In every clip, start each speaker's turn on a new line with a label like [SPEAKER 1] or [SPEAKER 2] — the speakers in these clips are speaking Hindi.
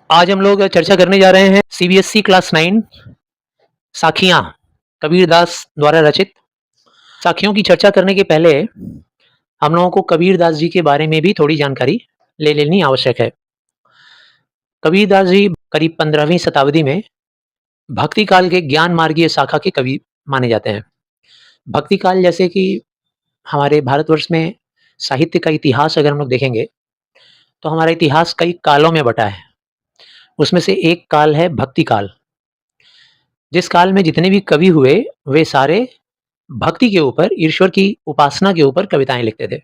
[SPEAKER 1] आज हम लोग चर्चा करने जा रहे हैं सीबीएसई क्लास 9 साखियां कबीरदास द्वारा रचित। साखियों की चर्चा करने के पहले हम लोगों को कबीरदास जी के बारे में भी थोड़ी जानकारी ले लेनी आवश्यक है। कबीरदास जी करीब 15वीं शताब्दी में भक्ति काल के ज्ञान मार्गीय शाखा के कवि माने जाते हैं। भक्ति काल जैसे कि हमारे भारतवर्ष में साहित्य का इतिहास अगर हम लोग देखेंगे तो हमारा इतिहास कई कालों में बटा है। उसमें से एक काल है भक्ति काल। जिस काल में जितने भी कवि हुए वे सारे भक्ति के ऊपर, ईश्वर की उपासना के ऊपर कविताएं लिखते थे।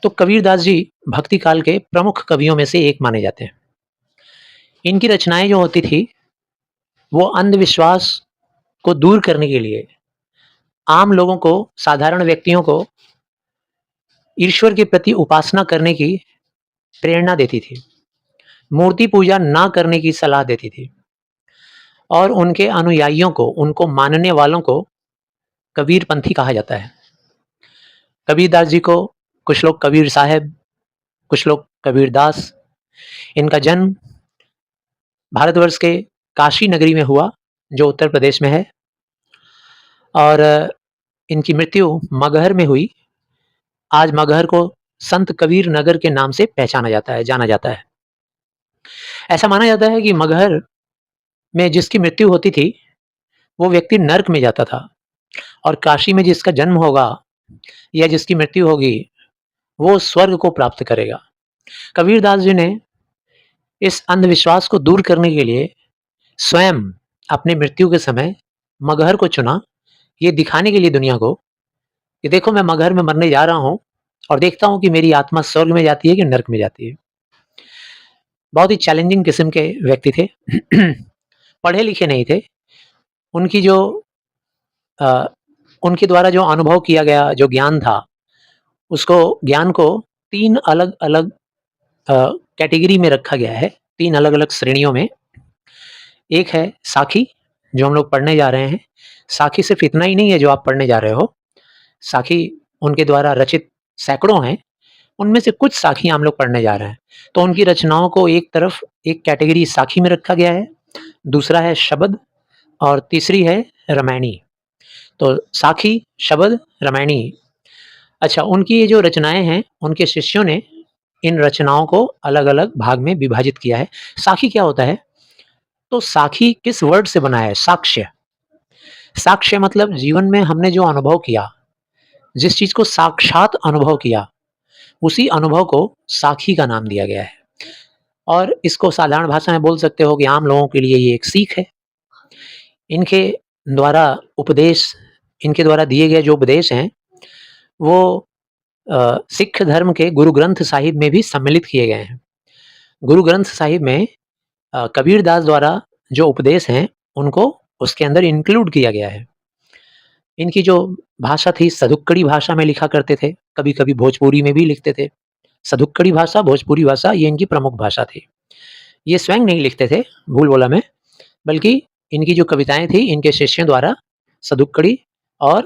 [SPEAKER 1] तो कबीरदास जी भक्ति काल के प्रमुख कवियों में से एक माने जाते हैं। इनकी रचनाएं जो होती थी वो अंधविश्वास को दूर करने के लिए आम लोगों को, साधारण व्यक्तियों को ईश्वर के प्रति उपासना करने की प्रेरणा देती थी, मूर्ति पूजा ना करने की सलाह देती थी और उनके अनुयायियों को, उनको मानने वालों को कबीरपंथी कहा जाता है। कबीरदास जी को कुछ लोग कबीर साहब, कुछ लोग कबीरदास। इनका जन्म भारतवर्ष के काशी नगरी में हुआ जो उत्तर प्रदेश में है और इनकी मृत्यु मगहर में हुई। आज मगहर को संत कबीर नगर के नाम से पहचाना जाता है, जाना जाता है। ऐसा माना जाता है कि मगहर में जिसकी मृत्यु होती थी वो व्यक्ति नर्क में जाता था और काशी में जिसका जन्म होगा या जिसकी मृत्यु होगी वो स्वर्ग को प्राप्त करेगा। कबीरदास जी ने इस अंधविश्वास को दूर करने के लिए स्वयं अपने मृत्यु के समय मगहर को चुना, ये दिखाने के लिए दुनिया को कि देखो मैं मगहर में मरने जा रहा हूँ और देखता हूँ कि मेरी आत्मा स्वर्ग में जाती है कि नर्क में जाती है। बहुत ही चैलेंजिंग किस्म के व्यक्ति थे। पढ़े लिखे नहीं थे। उनकी जो उनके द्वारा जो अनुभव किया गया जो ज्ञान था, उसको ज्ञान को 3 अलग-अलग कैटेगरी में रखा गया है, 3 अलग-अलग श्रेणियों में। एक है साखी, जो हम लोग पढ़ने जा रहे हैं। साखी सिर्फ इतना ही नहीं है जो आप पढ़ने जा रहे हो। साखी उनके द्वारा रचित सैकड़ों हैं, उनमें से कुछ साखियाँ हम लोग पढ़ने जा रहे हैं। तो उनकी रचनाओं को एक तरफ एक कैटेगरी साखी में रखा गया है, दूसरा है शबद और तीसरी है रामायणी। तो साखी, शबद, रामायणी। अच्छा, उनकी ये जो रचनाएँ हैं, उनके शिष्यों ने इन रचनाओं को अलग-अलग भाग में विभाजित किया है। साखी क्या होता है? तो साखी किस वर्ड से बना है? साक्ष्य। साक्ष्य मतलब जीवन में हमने जो अनुभव किया, जिस चीज़ को साक्षात अनुभव किया, उसी अनुभव को साखी का नाम दिया गया है। और इसको साधारण भाषा में बोल सकते हो कि आम लोगों के लिए ये एक सीख है। इनके द्वारा उपदेश, इनके द्वारा दिए गए जो उपदेश हैं, वो सिख धर्म के गुरु ग्रंथ साहिब में भी सम्मिलित किए गए हैं। गुरु ग्रंथ साहिब में कबीरदास द्वारा जो उपदेश हैं, उनको उसके अंदर इंक्लूड किया गया है। इनकी जो भाषा थी सदुक्कड़ी भाषा में लिखा करते थे, कभी-कभी भोजपुरी में भी लिखते थे। सदुक्कड़ी भाषा, भोजपुरी भाषा ये इनकी प्रमुख भाषा थी। ये स्वयं नहीं लिखते थे भूल बोला मैं, बल्कि इनकी जो कविताएँ थी इनके शिष्यों द्वारा सदुक्कड़ी और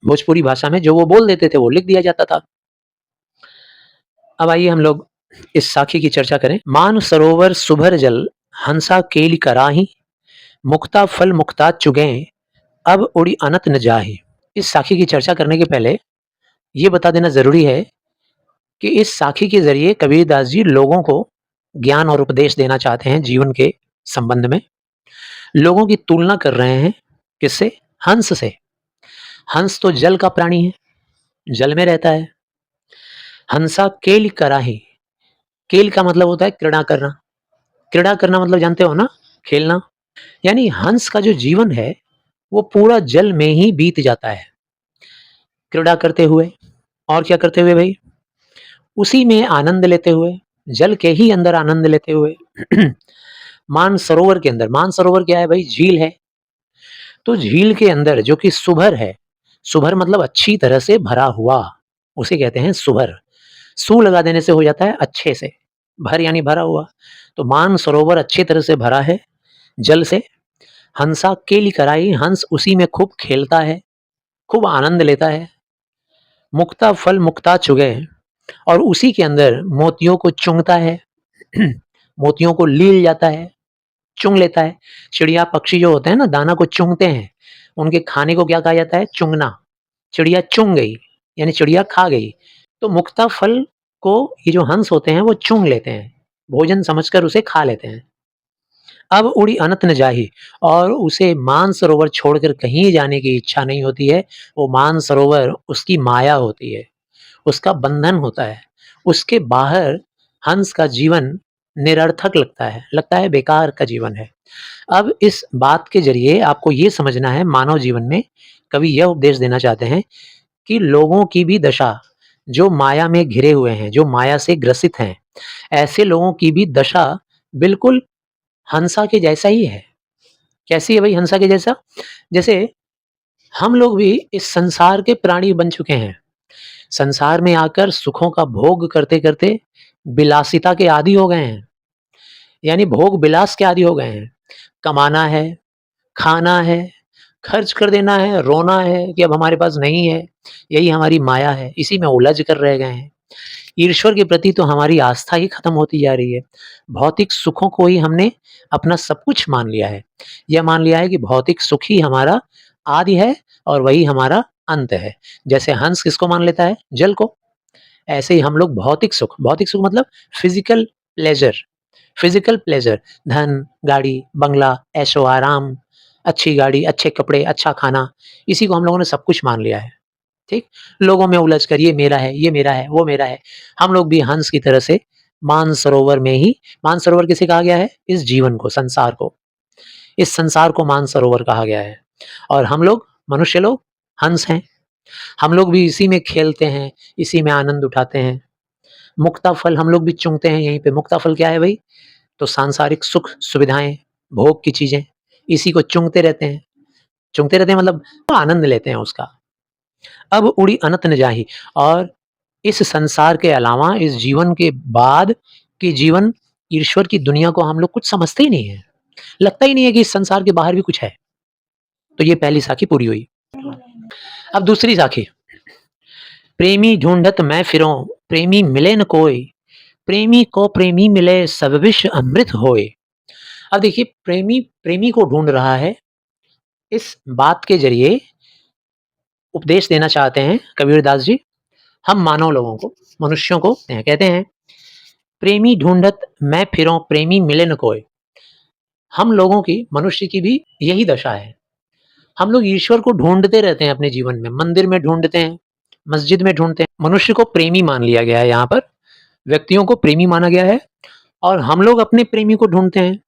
[SPEAKER 1] भोजपुरी भाषा में जो वो बोल देते थे वो लिख दिया जाता था। अब आइए हम लोग इस साखी की चर्चा करें। मान सरोवर सुभर जल हंसा केलि कराहि, मुक्ता फल मुक्ता चुगें अब उड़ी अनत न जाहि। इस साखी की चर्चा करने के पहले ये बता देना ज़रूरी है कि इस साखी के ज़रिए कबीरदास जी लोगों को ज्ञान और उपदेश देना चाहते हैं जीवन के संबंध में। लोगों की तुलना कर रहे हैं किससे? हंस से। हंस तो जल का प्राणी है, जल में रहता है। हंसा केलि कराहि, केल का मतलब होता है क्रीड़ा करना। क्रीड़ा करना मतलब जानते हो ना? खेलना। यानी हंस का जो जीवन है वो पूरा जल में ही बीत जाता है, क्रीड़ा करते हुए। और क्या करते हुए भाई? उसी में आनंद लेते हुए, जल के ही अंदर आनंद लेते हुए। मानसरोवर के अंदर, मानसरोवर क्या है भाई? झील है। तो झील के अंदर जो कि सुभर है, सुभर मतलब अच्छी तरह से भरा हुआ, उसे कहते हैं सुभर। सु लगा देने से हो जाता है अच्छे से, भर यानी भरा हुआ। तो मानसरोवर अच्छी तरह से भरा है जल से। हंसा केलि कराई, हंस उसी में खूब खेलता है, खूब आनंद लेता है। मुक्ता फल मुक्ता चुगे, और उसी के अंदर मोतियों को चुंगता है। मोतियों को लील जाता है, चुंग लेता है। चिड़िया पक्षी जो होते हैं ना, दाना को चुंगते हैं, उनके खाने को क्या कहा जाता है? चुंगना। चिड़िया चुंग गई, यानी चिड़िया खा गई। तो मुक्ता फल को ये जो हंस होते हैं वो चुंग लेते हैं, भोजन समझकर उसे खा लेते हैं। अब उड़ी अनत न जाही, और उसे मानसरोवर छोड़कर कहीं जाने की इच्छा नहीं होती है। वो मानसरोवर उसकी माया होती है, उसका बंधन होता है। उसके बाहर हंस का जीवन निरर्थक लगता है बेकार का जीवन है। अब इस बात के ज़रिए आपको ये समझना है, मानव जीवन में कवि यह उपदेश देना चाहते हैं कि लोगों की भी दशा, जो माया में घिरे हुए हैं, जो माया से ग्रसित हैं, ऐसे लोगों की भी दशा बिल्कुल हंसा के जैसा ही है। कैसी है भई हंसा के जैसा? जैसे हम लोग भी इस संसार के प्राणी बन चुके हैं। संसार में आकर सुखों का भोग करते-करते विलासिता के आदी हो गए हैं। यानी भोग विलास के आदी हो गए हैं। कमाना है, खाना है, खर्च कर देना है, रोना है कि अब हमारे पास नहीं है, यही हमारी माया है, इसी में उलझ कर रह गए हैं। ईश्वर के प्रति तो हमारी आस्था ही खत्म होती जा रही है। भौतिक सुखों को ही हमने अपना सब कुछ मान लिया है। यह मान लिया है कि भौतिक सुख ही हमारा आदि है और वही हमारा अंत है। जैसे हंस किसको मान लेता है? जल को। ऐसे ही हम लोग भौतिक सुख मतलब फिज़िकल प्लेज़र, फिज़िकल प्लेज़र, धन, गाड़ी, बंगला, ऐशो-आराम, अच्छी गाड़ी, अच्छे कपड़े, अच्छा खाना, इसी को हम लोगों ने सब कुछ मान लिया है। ठीक? लोगों में उलझ कर ये मेरा है, ये मेरा है, वो मेरा है। हम लोग भी हंस की तरह से मानसरोवर में ही, मानसरोवर किसे कहा गया है? इस जीवन को, संसार को। इस संसार को मानसरोवर कहा गया है और हम लोग, मनुष्य लोग हंस हैं। हम लोग भी इसी में खेलते हैं, इसी में आनंद उठाते हैं। मुक्ता फल हम लोग भी चूमते हैं यहीं पे। मुक्ता फल क्या है भई? तो सांसारिक सुख, सुविधाएँ, भोग की चीज़ें, इसी को चूमते रहते हैं। चूमते रहते हैं मतलब आनंद लेते हैं उसका। अब उड़ी अनत न जाही, और इस संसार के अलावा इस जीवन के बाद के जीवन, ईश्वर की दुनिया को हम लोग कुछ समझते ही नहीं है। लगता ही नहीं है कि इस संसार के बाहर भी कुछ है। तो ये पहली साखी पूरी हुई। अब दूसरी साखी, प्रेमी ढूंढत मैं फिरूं, प्रेमी मिले न कोई, प्रेमी को प्रेमी मिले सब विष अमृत होए। अब देखिए, प्रेमी प्रेमी को ढूंढ रहा है। इस बात के जरिए उपदेश देना चाहते हैं कबीरदास जी हम मानव लोगों को, मनुष्यों को। कहते हैं, प्रेमी ढूंढत मैं फिरूं, प्रेमी मिले न कोई। हम लोगों की, मनुष्य की भी यही दशा है। हम लोग ईश्वर को ढूंढते रहते हैं अपने जीवन में, मंदिर में ढूंढते हैं, मस्जिद में ढूंढते हैं। मनुष्य को प्रेमी मान लिया गया है, यहाँ पर व्यक्तियों को प्रेमी माना गया है और हम लोग अपने प्रेमी को ढूंढते हैं।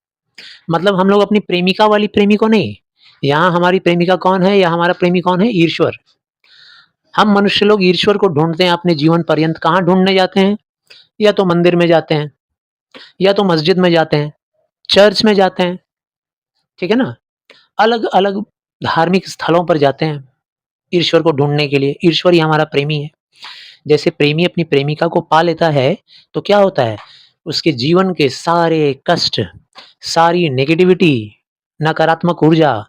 [SPEAKER 1] मतलब हम लोग अपनी प्रेमिका वाली प्रेमी को नहीं। यहाँ हमारी प्रेमिका कौन है या हमारा प्रेमी कौन है? ईश्वर। हम मनुष्य लोग ईश्वर को ढूंढते हैं अपने जीवन पर्यंत। कहाँ ढूंढने जाते हैं? या तो मंदिर में जाते हैं, या तो मस्जिद में जाते हैं, चर्च में जाते हैं, ठीक है ना? अलग-अलग धार्मिक स्थलों पर जाते हैं ईश्वर को ढूँढने के लिए। ईश्वर ही हमारा प्रेमी है। जैसे प्रेमी अपनी प्रेमिका को पा लेता है, तो क्या होता है? उसके जीवन के सारे कष्ट, सारी नेगेटिविटी, नकारात्मक ऊर्जा,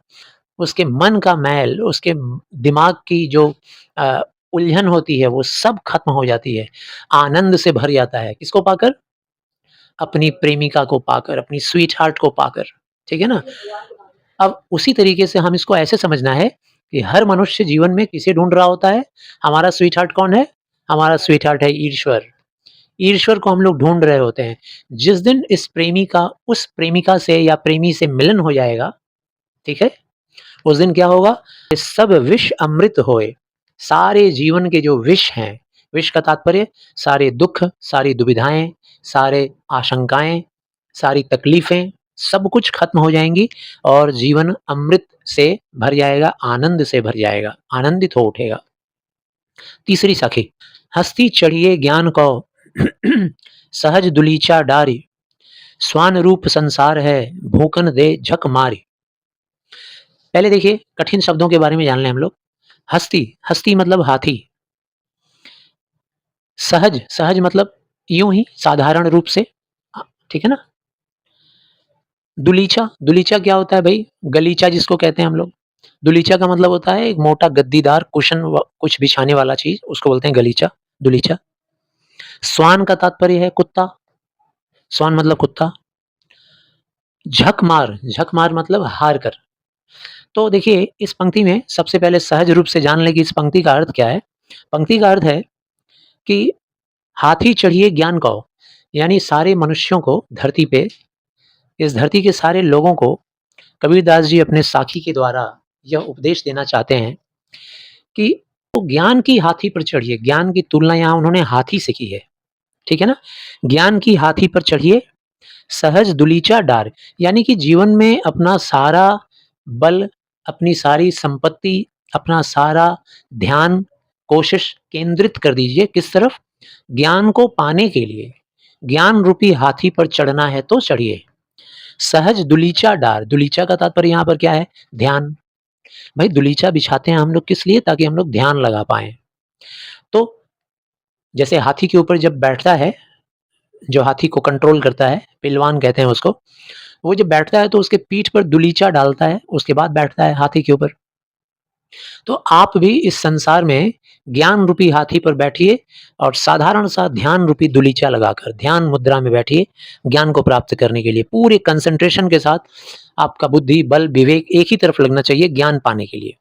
[SPEAKER 1] उसके मन का मैल, उसके दिमाग की जो अ, उलझन होती है, वो सब खत्म हो जाती है। आनंद से भर जाता है। किसको पाकर? अपनी प्रेमिका को पाकर, अपनी स्वीट हार्ट को पाकर, ठीक है ना? अब उसी तरीके से हम इसको ऐसे समझना है कि हर मनुष्य जीवन में किसे ढूँढ रहा होता है? हमारा स्वीट हार्ट कौन है? हमारा स्वीट हार्ट है ईश्वर। ईश्वर को हम लोग ढूँढ रहे होते हैं। जिस दिन इस प्रेमी का उस प्रेमिका से या प्रेमी से मिलन हो जाएगा, ठीक है? उस दिन क्या होगा? ये सब विष अमृत होए। सारे जीवन के जो विष हैं, विष का तात्पर्य सारे दुःख, सारी दुविधाएँ, सारे आशंकाएँ, सारी तकलीफ़ें, सब कुछ खत्म हो जाएँगी और जीवन अमृत से भर जाएगा, आनंद से भर जाएगा, आनंदित हो उठेगा। तीसरी सखी, हस्ती चढ़िए ज्ञान को सहज दुलीचा डारी, स्वान रूप संसार है भूखन दे झक मारी। पहले देखिए कठिन शब्दों के बारे में जान लें हम लोग। हस्ती, हस्ती मतलब हाथी। सहज, सहज मतलब यूं ही साधारण रूप से, ठीक है ना? दुलीचा, दुलीचा क्या होता है भाई? गलीचा जिसको कहते हैं हम लोग। दुलीचा का मतलब होता है एक मोटा गद्दीदार कुशन कुछ बिछाने वाला चीज, उसको बोलते हैं गलीचा, दुलीचा। स्वान का तात्पर्य है कुत्ता। स्वान मतलब कुत्ता। झक मार मतलब हार कर। तो देखिए इस पंक्ति में सबसे पहले सहज रूप से जान लें कि इस पंक्ति का अर्थ क्या है। पंक्ति का अर्थ है कि हाथी चढ़िए ज्ञान को, यानी सारे मनुष्यों को धरती पे, इस धरती के सारे लोगों को कबीरदास जी अपने साखी के द्वारा यह उपदेश देना चाहते हैं कि तो ज्ञान की हाथी पर चढ़िए। ज्ञान की तुलना यहाँ उन्होंने हाथी से की है, ठीक है ना? ज्ञान की हाथी पर चढ़िए, सहज दुलीचा डार, यानी कि जीवन में अपना सारा बल, अपनी सारी संपत्ति, अपना सारा ध्यान, कोशिश केंद्रित कर दीजिए किस तरफ? ज्ञान को पाने के लिए। ज्ञान रूपी हाथी पर चढ़ना है तो चढ़िए। सहज दुलीचा डार, दुलीचा का तात्पर्य यहाँ पर क्या है? ध्यान। भाई दुलीचा बिछाते हैं हम लोग किस लिए? ताकि हम लोग ध्यान लगा पाएँ। तो जैसे हाथी के ऊपर जब बैठता है, जो हाथी को कंट्रोल करता है, पहलवान कहते हैं उसको, वो जब बैठता है तो उसके पीठ पर दुलीचा डालता है, उसके बाद बैठता है हाथी के ऊपर। तो आप भी इस संसार में ज्ञान रूपी हाथी पर बैठिए और साधारण सा ध्यान रूपी दुलीचा लगाकर ध्यान मुद्रा में बैठिए, ज्ञान को प्राप्त करने के लिए पूरे कंसंट्रेशन के साथ आपका बुद्धि, बल, विवेक एक ही तरफ लगना चाहिए ज्ञान पाने के लिए।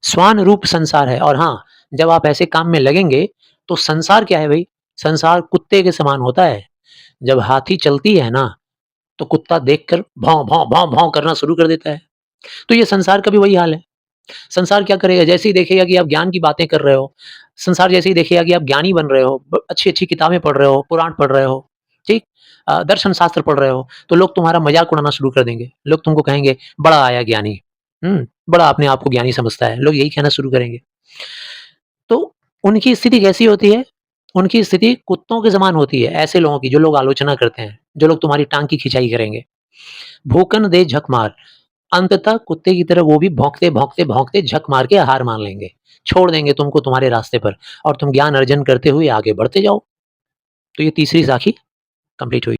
[SPEAKER 1] स्वान रूप संसार है, और हाँ, जब आप ऐसे काम में लगेंगे तो संसार क्या है भई? संसार कुत्ते के समान होता है। जब हाथी चलती है ना, तो कुत्ता देखकर भौं, भौं, भौं, भौं करना शुरू कर देता है। तो ये संसार का भी वही हाल है। संसार क्या करेगा? जैसे ही देखेगा कि आप ज्ञान की बातें कर रहे हो, संसार जैसे ही देखेगा कि आप ज्ञानी बन रहे हो, अच्छी-अच्छी किताबें पढ़ रहे हो, पुराण पढ़ रहे हो, ठीक? दर्शन शास्त्र पढ़ रहे हो, तो लोग तुम्हारा मज़ाक उड़ाना शुरू कर देंगे। लोग तुमको कहेंगे, "बड़ा आया ज्ञानी।" बड़ा अपने आप को ज्ञानी समझता है। लोग यही कहना शुरू करेंगे। तो उनकी स्थिति कैसी होती है? उनकी स्थिति कुत्तों के समान होती है, ऐसे लोगों की जो लोग आलोचना करते हैं, जो लोग तुम्हारी टाँग की खिंचाई करेंगे। भूकन दे झक मार, अंततः कुत्ते की तरह वो भी भौंकते, भौंकते, भौंकते झक मार के हार मान लेंगे। छोड़ देंगे तुमको तुम्हारे रास्ते पर और तुम ज्ञान अर्जन करते हुए आगे बढ़ते जाओ। तो ये तीसरी साखी कंप्लीट हुई।